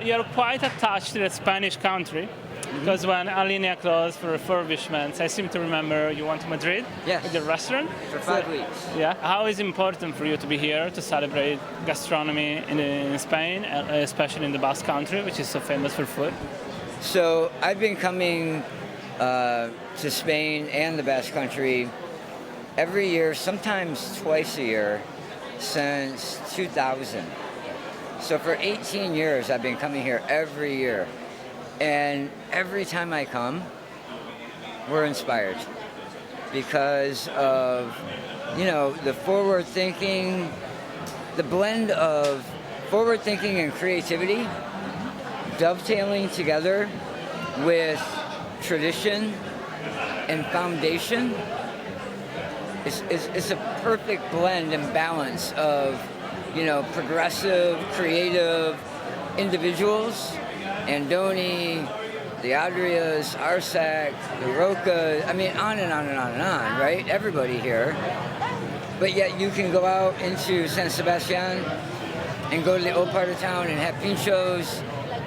You're quite attached to the Spanish country because when Alinea closed for refurbishments, I seem to remember you went to Madrid Yes. with the restaurant. For 5 weeks. Yeah. How is it important for you to be here to celebrate gastronomy in Spain, especially in the Basque Country, which is so famous for food? So I've been coming to Spain and the Basque Country every year, sometimes twice a year, since 2000. So for 18 years, I've been coming here every year. And every time I come, we're inspired because of, the forward thinking, the blend of forward thinking and creativity dovetailing together with tradition and foundation. It's a perfect blend and balance of, progressive, creative individuals, Andoni, the Adrias, Arsac, the Roca, on and on and on and on, right? Everybody here. But yet you can go out into San Sebastian and go to the old part of town and have pinchos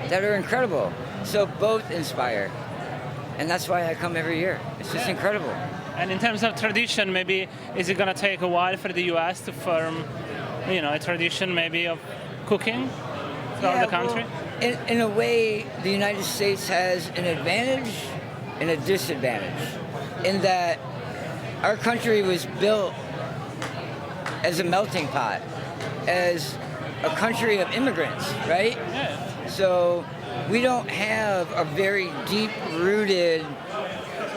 that are incredible. So both inspire. And that's why I come every year. It's just incredible. And in terms of tradition, maybe is it going to take a while for the US to form, a tradition maybe of cooking throughout the country? Well, in a way, the United States has an advantage and a disadvantage in that our country was built as a melting pot, as a country of immigrants, right? Yeah. So we don't have a very deep-rooted,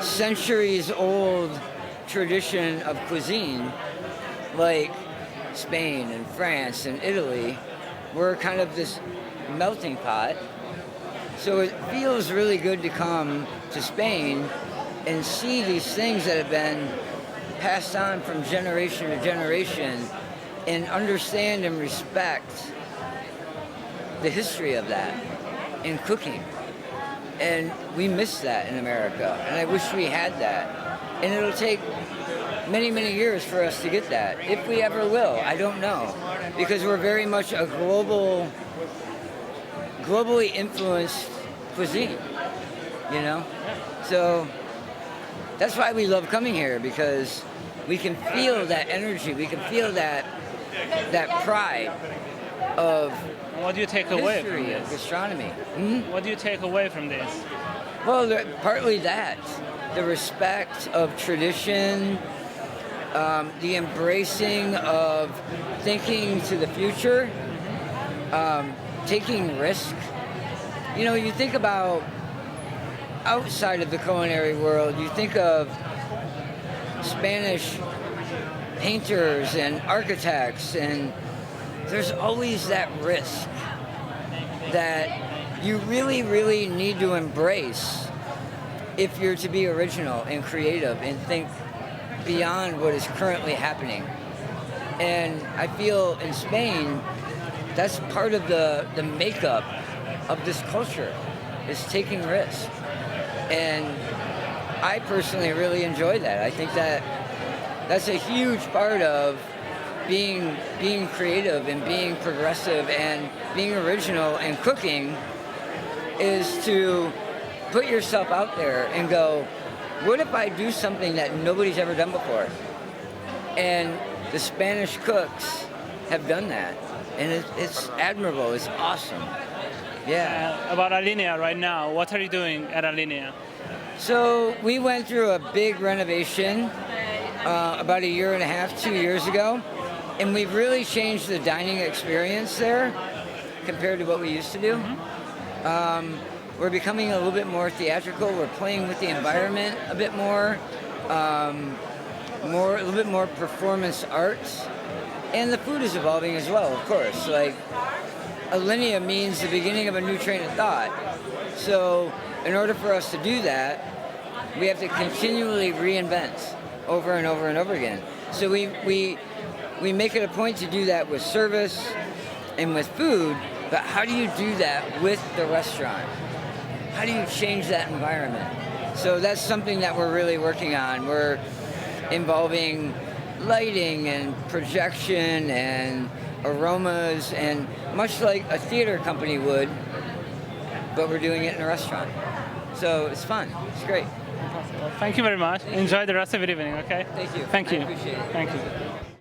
centuries-old tradition of cuisine like Spain and France and Italy. We're kind of this melting pot. So it feels really good to come to Spain and see these things that have been passed on from generation to generation and understand and respect the history of that in cooking. And we miss that in America, and I wish we had that. And it'll take many, many years for us to get that. If we ever will, I don't know. Because we're very much a globally influenced cuisine, So that's why we love coming here, because we can feel that energy, we can feel that pride of what do you take away from this? Gastronomy. What do you take away from this? Well, partly that, the respect of tradition, the embracing of thinking to the future, taking risk. You think about outside of the culinary world, you think of Spanish painters and architects, and there's always that risk that you really, really need to embrace if you're to be original and creative and think beyond what is currently happening. And I feel in Spain, that's part of the makeup of this culture, is taking risks. And I personally really enjoy that. I think that's a huge part of being creative and being progressive and being original and cooking, is to put yourself out there and go, what if I do something that nobody's ever done before? And the Spanish cooks have done that. And it's admirable, it's awesome. Yeah. About Alinea right now, what are you doing at Alinea? So we went through a big renovation about 1.5 years, 2 years ago. And we've really changed the dining experience there compared to what we used to do. We're becoming a little bit more theatrical. We're playing with the environment a bit more, a little bit more performance arts. And the food is evolving as well, of course. Like, Alinea means the beginning of a new train of thought. So in order for us to do that, we have to continually reinvent over and over and over again. So we make it a point to do that with service and with food, but how do you do that with the restaurant? How do you change that environment? So that's something that we're really working on. We're involving lighting and projection and aromas, and much like a theater company would, but we're doing it in a restaurant. So it's fun. It's great. Well, thank you very much. Enjoy the rest of your evening, okay? Thank you. Thank I you. appreciate it. Thank you.